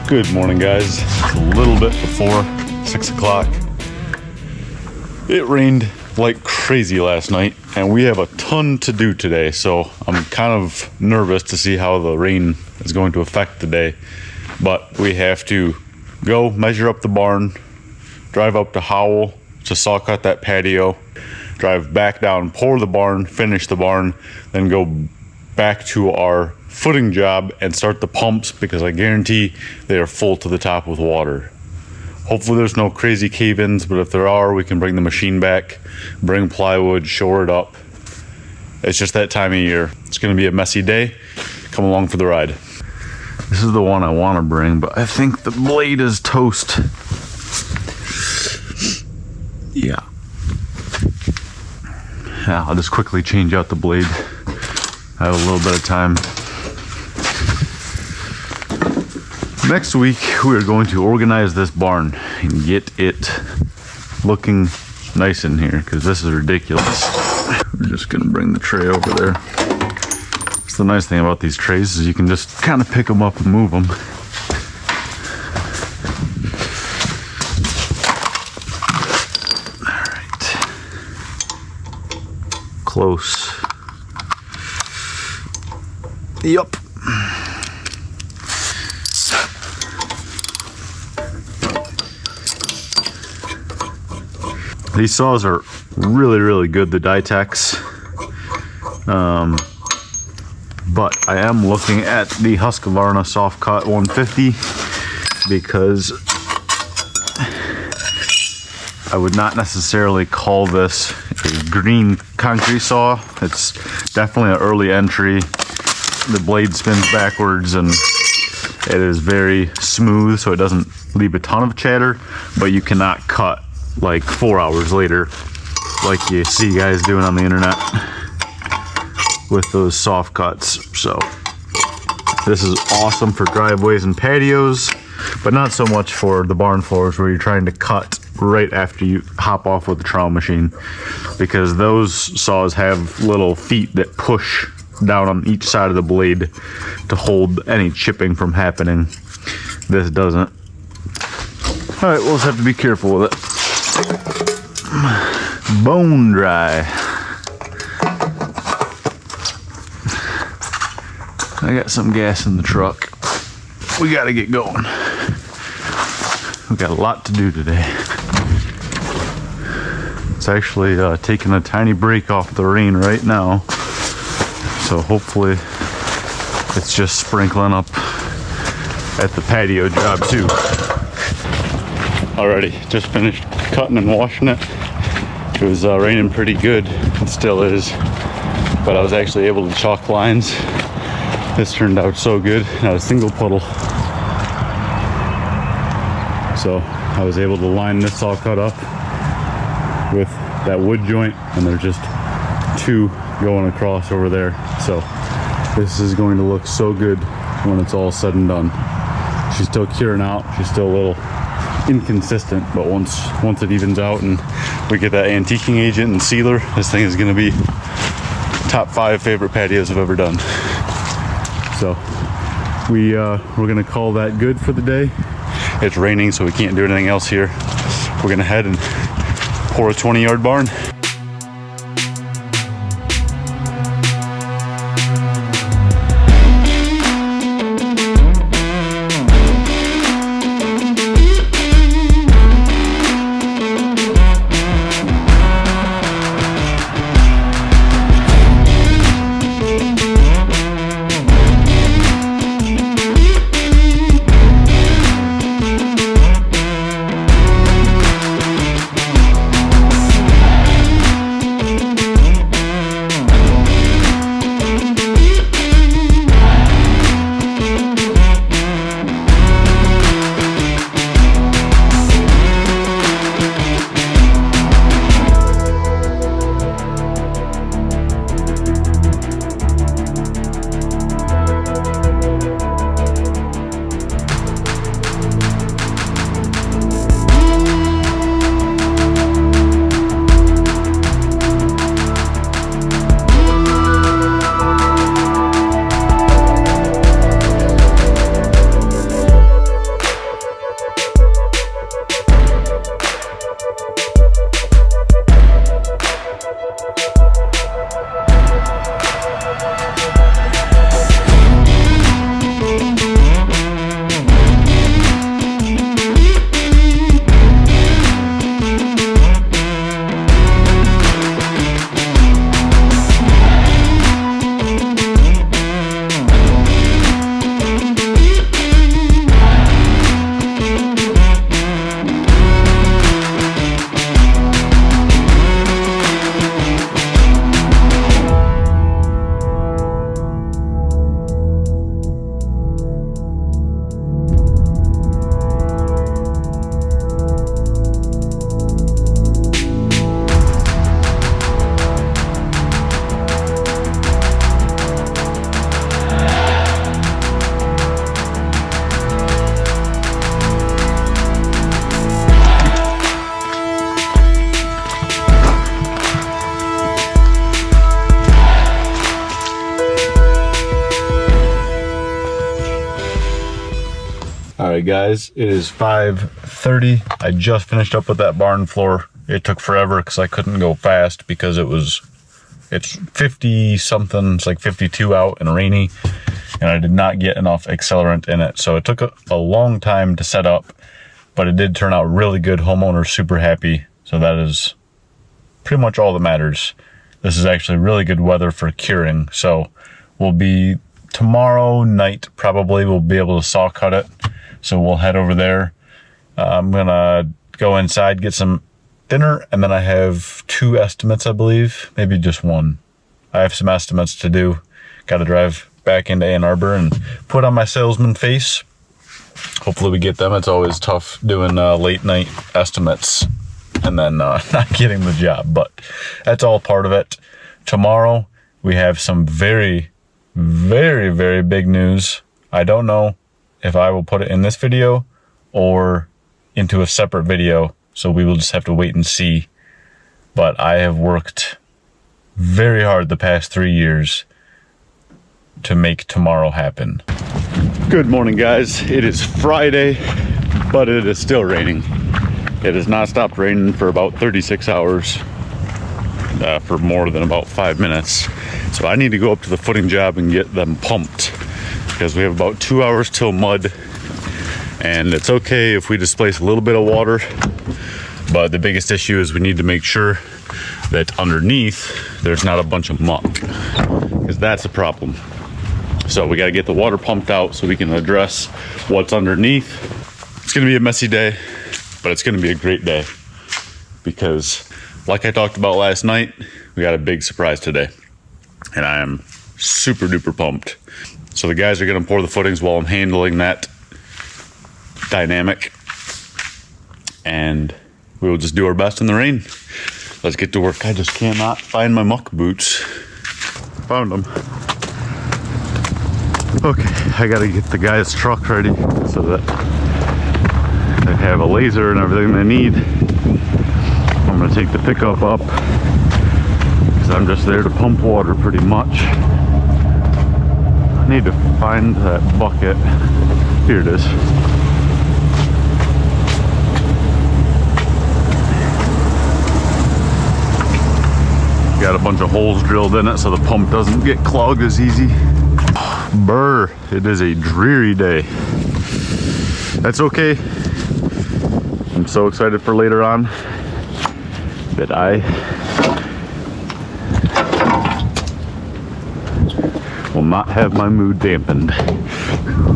Good morning, guys. It's a little bit before 6 o'clock. It rained like crazy last night, and we have a ton to do today, so I'm kind of nervous to see how the rain is going to affect the day. But we have to go measure up the barn, drive up to Howell to saw cut that patio, drive back down, pour the barn, finish the barn, then go back to our footing job and start the pumps, because I guarantee they are full to the top with water. Hopefully there's no crazy cave-ins, but if there are, we can bring the machine back, bring plywood, shore it up. It's just that time of year. It's going to be a messy day. Come along for the ride. This is the one I want to bring, but I think the blade is toast. Yeah, I'll just quickly change out the blade. I have a little bit of time. Next week, we are going to organize this barn and get it looking nice in here, because this is ridiculous. We're just gonna bring the tray over there. That's the nice thing about these trays, is you can just kind of pick them up and move them. All right. Close. Yup. These saws are really good, the Dytex. But I am looking at the Husqvarna Soft Cut 150 because I would not necessarily call this a green concrete saw. It's definitely an early entry. The blade spins backwards and it is very smooth, so it doesn't leave a ton of chatter, but you cannot cut like 4 hours later like you see guys doing on the internet with those soft cuts. So this is awesome for driveways and patios, but not so much for the barn floors where you're trying to cut right after you hop off with the trowel machine, because those saws have little feet that push down on each side of the blade to hold any chipping from happening. This doesn't. All right, we'll just have to be careful with it. Bone dry. I got some gas in the truck. We gotta get going. We got a lot to do today. It's actually taking a tiny break off the rain right now, so hopefully it's just sprinkling up at the patio job too. Alrighty, just finished cutting and washing it. It was raining pretty good, it still is, but I was actually able to chalk lines. This turned out so good, not a single puddle. So I was able to line this all cut up with that wood joint, and there's just two going across over there. So this is going to look so good when it's all said and done. She's still curing out, she's still a little inconsistent, but once it evens out and we get that antiquing agent and sealer, this thing is going to be top 5 favorite patios I've ever done. So we're going to call that good for the day. It's raining, so we can't do anything else here. We're going to head and pour a 20-yard barn. All right, guys, it is 5:30. I just finished up with that barn floor. It took forever because I couldn't go fast because it's 50 something, it's like 52 out and rainy, and I did not get enough accelerant in it. So it took a long time to set up, but it did turn out really good. Homeowner's super happy. So that is pretty much all that matters. This is actually really good weather for curing. So we'll be tomorrow night, probably we'll be able to saw cut it. So we'll head over there. I'm gonna go inside, get some dinner, and then I have 2 estimates, I believe, maybe just 1. I have some estimates to do. Got to drive back into Ann Arbor and put on my salesman face. Hopefully we get them. It's always tough doing late night estimates and then not getting the job, but that's all part of it. Tomorrow we have some very, very, very big news. I don't know if I will put it in this video or into a separate video, so we will just have to wait and see. But I have worked very hard the past 3 years to make tomorrow happen. Good morning, guys. It is Friday, but it is still raining. It has not stopped raining for about 36 hours, for more than about 5 minutes. So I need to go up to the footing job and get them pumped, because we have about 2 hours till mud, and it's okay if we displace a little bit of water, but the biggest issue is we need to make sure that underneath there's not a bunch of muck, because that's a problem. So we got to get the water pumped out so we can address what's underneath. It's going to be a messy day, but it's going to be a great day, because like I talked about last night, we got a big surprise today, and I am super duper pumped. So the guys are going to pour the footings while I'm handling that dynamic, and we will just do our best in the rain. Let's get to work. I just cannot find my muck boots. Found them. Okay, I got to get the guy's truck ready so that they have a laser and everything they need. I'm going to take the pickup up because I'm just there to pump water pretty much. I need to find that bucket. Here it is. Got a bunch of holes drilled in it so the pump doesn't get clogged as easy. Brr, it is a dreary day. That's okay. I'm so excited for later on that I will not have my mood dampened.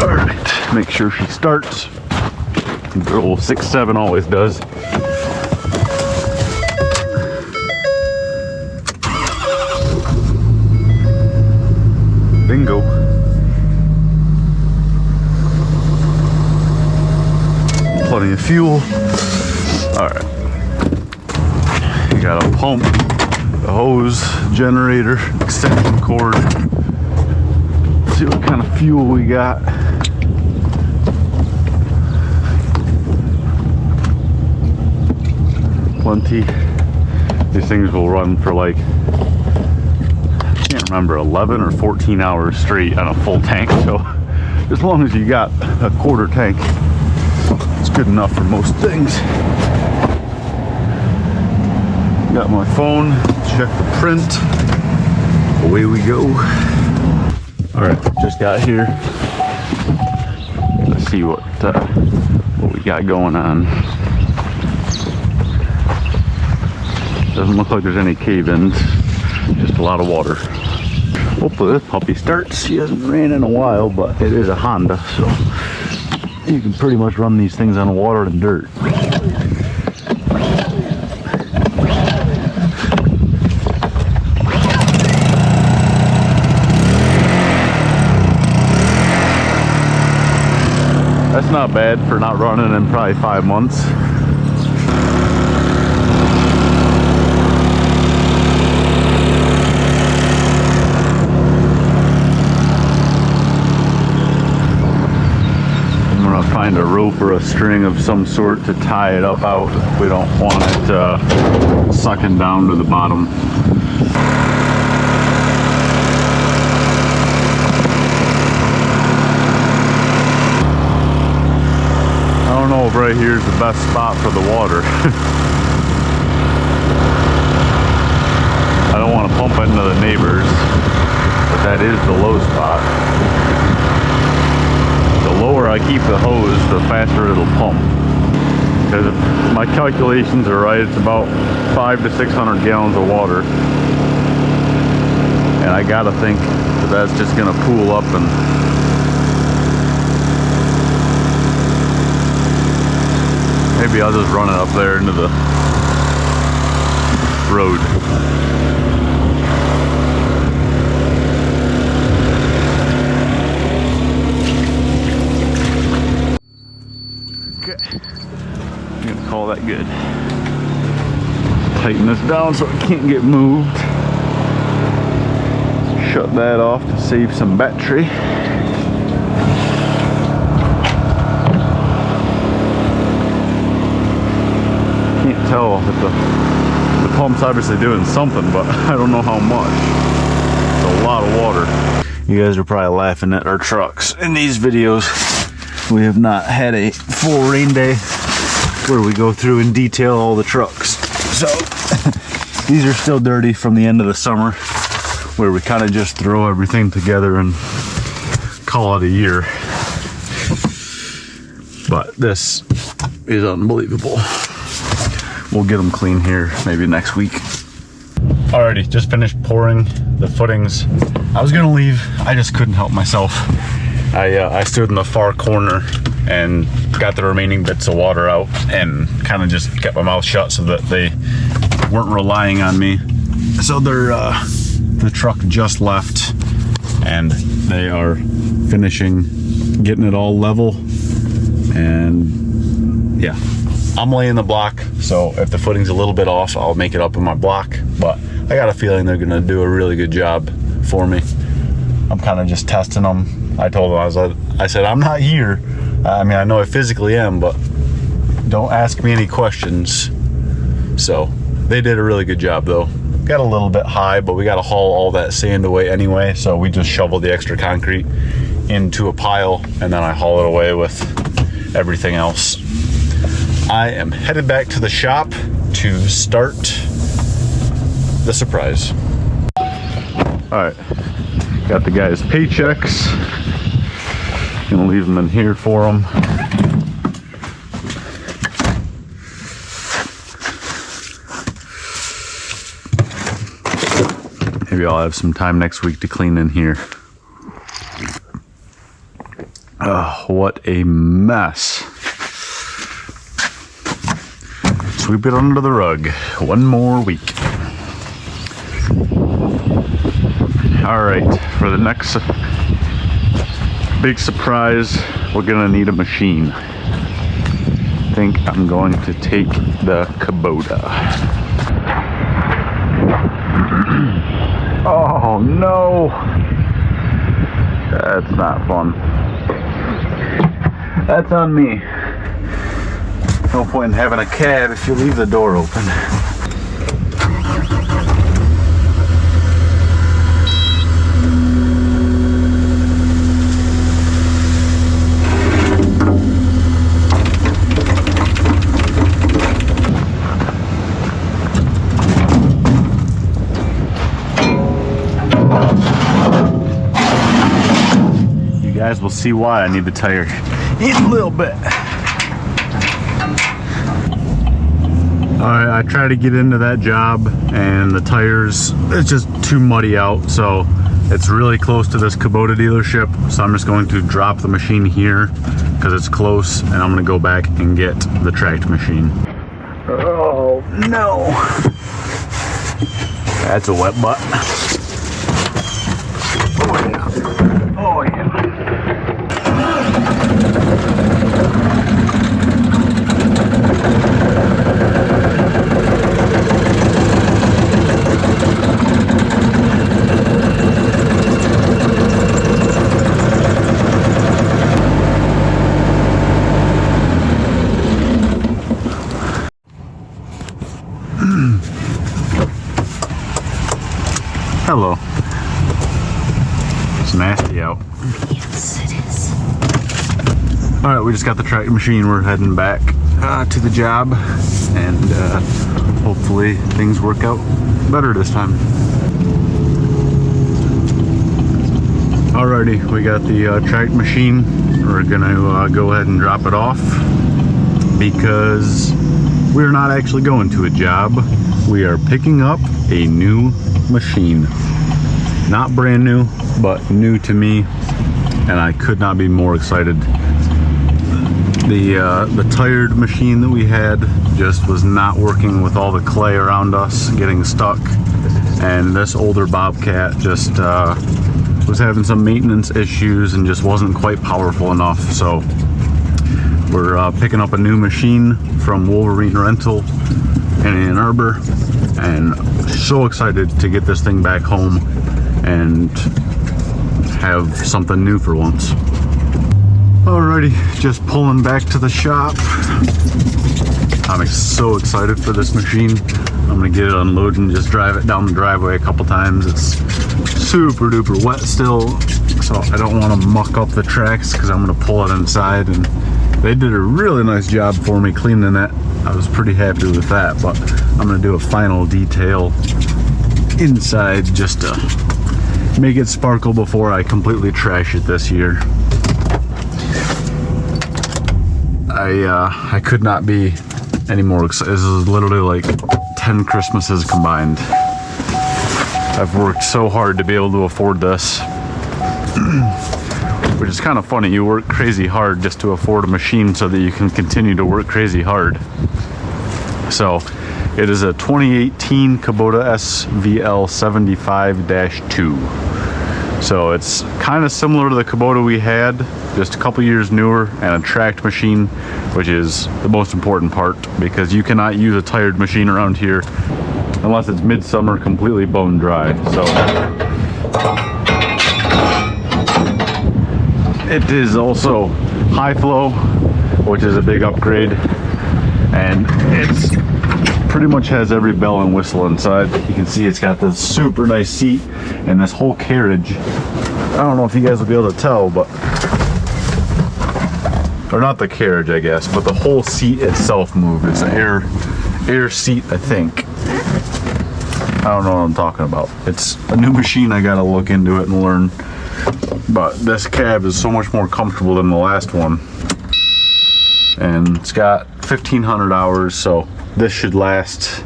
All right, make sure she starts. Girl 6-7 always does. Bingo. Plenty of fuel. All right. You got a pump, a hose, generator, extension cord. Let's see what kind of fuel we got. Plenty. These things will run for like, I can't remember, 11 or 14 hours straight on a full tank. So as long as you got a quarter tank, it's good enough for most things. Got my phone, check the print. Away we go. All right, just got here. Let's see what we got going on. Doesn't look like there's any cave-ins, just a lot of water. Hopefully this puppy starts. She hasn't ran in a while, but it is a Honda, so you can pretty much run these things on water and dirt. That's not bad for not running in probably 5 months. Find a rope or a string of some sort to tie it up out. We don't want it sucking down to the bottom. right here is the best spot for the water. I don't want to pump into the neighbors, but that is the low spot. The lower I keep the hose, the faster it'll pump. Because if my calculations are right, it's about 500 to 600 gallons of water. And I gotta think that that's just gonna pool up and maybe I'll just run it up there into the road. Okay, I'm gonna call that good. Tighten this down so it can't get moved. Shut that off to save some battery. Can't tell if the pump's obviously doing something, but I don't know how much. It's a lot of water. You guys are probably laughing at our trucks in these videos. We have not had a full rain day where we go through and detail all the trucks. So these are still dirty from the end of the summer, where we kind of just throw everything together and call it a year. But this is unbelievable. We'll get them clean here maybe next week. Alrighty, just finished pouring the footings. I was gonna leave, I just couldn't help myself. I stood in the far corner and got the remaining bits of water out and kind of just kept my mouth shut so that they weren't relying on me. So the truck just left and they are finishing getting it all level, and yeah, I'm laying the block, so if the footing's a little bit off, I'll make it up in my block, but I got a feeling they're gonna do a really good job for me. I'm kind of just testing them. I told them, I said, I'm not here. I mean, I know I physically am, but don't ask me any questions. So they did a really good job though. Got a little bit high, but we got to haul all that sand away anyway, so we just shovel the extra concrete into a pile and then I haul it away with everything else. I am headed back to the shop to start the surprise. Alright, got the guys' paychecks. Gonna leave them in here for them. Maybe I'll have some time next week to clean in here. Oh, what a mess. Sweep it under the rug. One more week. Alright, for the next big surprise, we're gonna need a machine. I think I'm going to take the Kubota. Oh no! That's not fun. That's on me. No point in having a cab if you leave the door open. You guys will see why I need the tire in a little bit. I tried to get into that job and the tires, it's just too muddy out, so it's really close to this Kubota dealership, so I'm just going to drop the machine here because it's close, and I'm going to go back and get the tracked machine. Oh no, that's a wet butt. Oh yeah, oh yeah. Hello. It's nasty out. Yes, it is. Alright, we just got the tractor machine. We're heading back to the job, and hopefully things work out better this time. Alrighty, we got the track machine. We're gonna go ahead and drop it off because we're not actually going to a job. We are picking up a new machine. Not brand new, but new to me, and I could not be more excited. The tired machine that we had just was not working with all the clay around us, getting stuck, and this older Bobcat just was having some maintenance issues and just wasn't quite powerful enough. So we're picking up a new machine from Wolverine Rental in Ann Arbor, and so excited to get this thing back home and have something new for once. Alrighty, just pulling back to the shop. I'm so excited for this machine. I'm gonna get it unloaded and just drive it down the driveway a couple times. It's super duper wet still, so I don't want to muck up the tracks because I'm gonna pull it inside, and they did a really nice job for me cleaning it. I was pretty happy with that, but I'm gonna do a final detail inside just to make it sparkle before I trash it this year. I could not be any more excited. This is literally like 10 Christmases combined. I've worked so hard to be able to afford this, which is kind of funny. You work crazy hard just to afford a machine so that you can continue to work crazy hard. So it is a 2018 Kubota SVL 75-2. So it's kind of similar to the Kubota we had, just a couple years newer, and a tracked machine, which is the most important part, because you cannot use a tired machine around here unless it's midsummer completely bone dry. So it is also high flow, which is a big upgrade, and it's pretty much has every bell and whistle inside. You can see it's got this super nice seat and this whole carriage. I don't know if you guys will be able to tell, but, or not the carriage I guess, but the whole seat itself moved. It's an air seat, I think. I don't know what I'm talking about. It's a new machine. I gotta look into it and learn, but this cab is so much more comfortable than the last one, and it's got 1,500 hours, so this should last,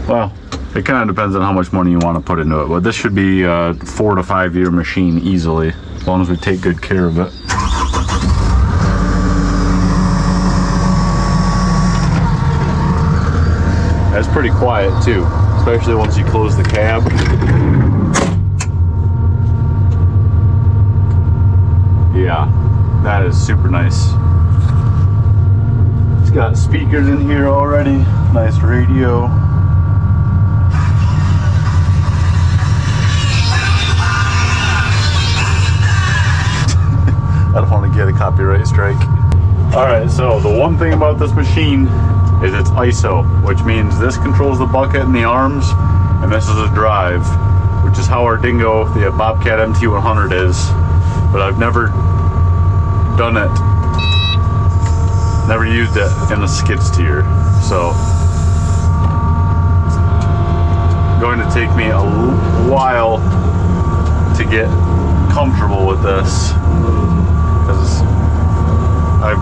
well, it kind of depends on how much money you want to put into it, but this should be a 4 to 5 year machine easily, as long as we take good care of it. That's pretty quiet too, especially once you close the cab. Yeah, that is super nice. It's got speakers in here already, nice radio. I don't want to get a copyright strike. Alright, so the one thing about this machine is it's ISO, which means this controls the bucket and the arms, and this is a drive, which is how our dingo, the Bobcat MT100 is, but I've never done it, never used it in a skid steer, so it's going to take me a while to get comfortable with this, because I've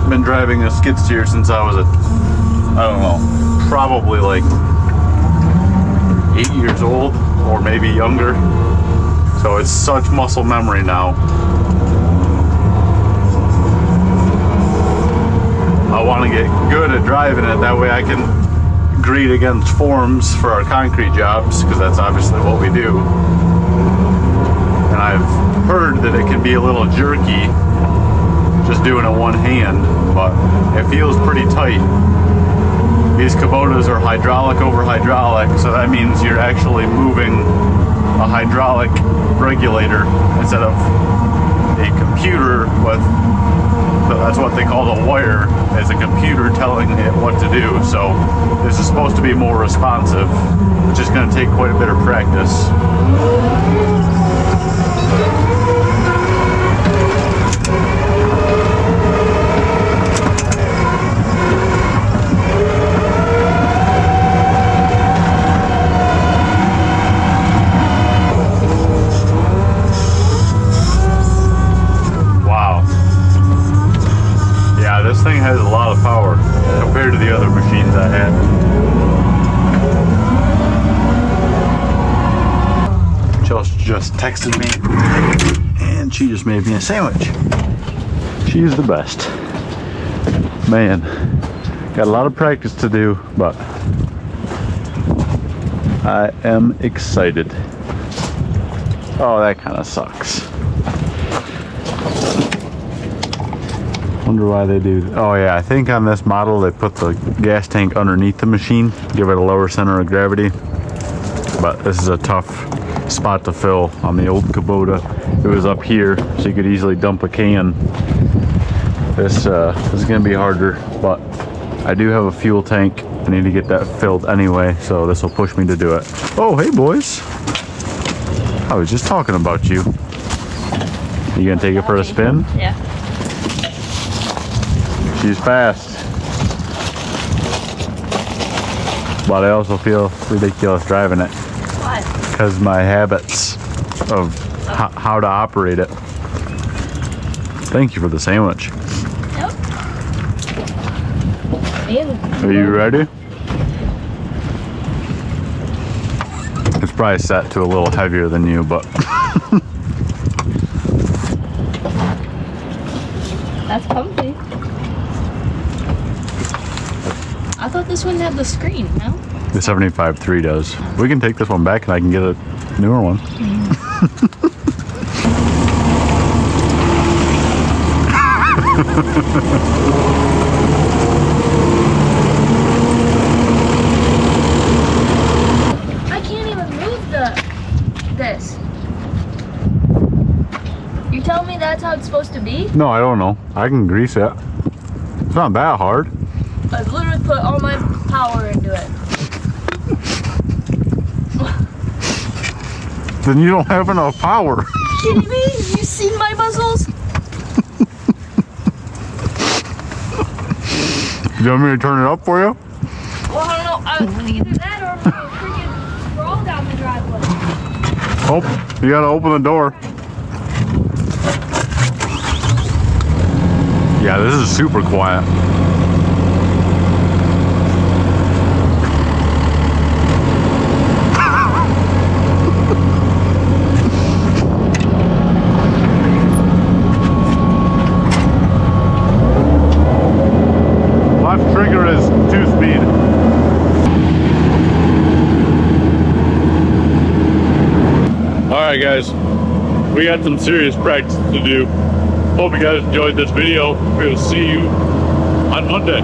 been driving a skid steer since I was I don't know, probably like 8 years old or maybe younger, so it's such muscle memory now. I want to get good at driving it, that way I can grade against forms for our concrete jobs, because that's obviously what we do. And I've heard that it can be a little jerky just doing it one hand, but it feels pretty tight. These Kubotas are hydraulic over hydraulic, so that means you're actually moving a hydraulic regulator instead of a computer with, that's what they call the wire, is a computer telling it what to do. So this is supposed to be more responsive, which is going to take quite a bit of practice. I had. Chelsea just texted me and she just made me a sandwich. She's the best. Man, got a lot of practice to do, but I am excited. Oh, that kind of sucks. Wonder why they do. Oh yeah, I think on this model they put the gas tank underneath the machine, give it a lower center of gravity. But this is a tough spot to fill on the old Kubota. It was up here, so you could easily dump a can. This is gonna be harder, but I do have a fuel tank. I need to get that filled anyway, so this will push me to do it. Oh, hey boys. I was just talking about you. You gonna take it for a spin? Yeah. She's fast. But I also feel ridiculous driving it. Why? Because my habits of how to operate it. Thank you for the sandwich. Yep. Are you ready? It's probably set to a little heavier than you, but That's comfy. I thought this one had the screen, no? the 75.3 does. We can take this one back and I can get a newer one. I can't even move this. You're telling me that's how it's supposed to be? No, I don't know. I can grease it. It's not that hard. I literally put all my power into it. Then you don't have enough power. Are you kidding me? Have you seen my muscles? You want me to turn it up for you? Well, I don't know. Either that or I'm gonna freaking crawl down the driveway. Oh, you gotta open the door. Yeah, this is super quiet. Left trigger is 2-speed. Alright guys, we got some serious practice to do. Hope you guys enjoyed this video. We'll see you on Monday.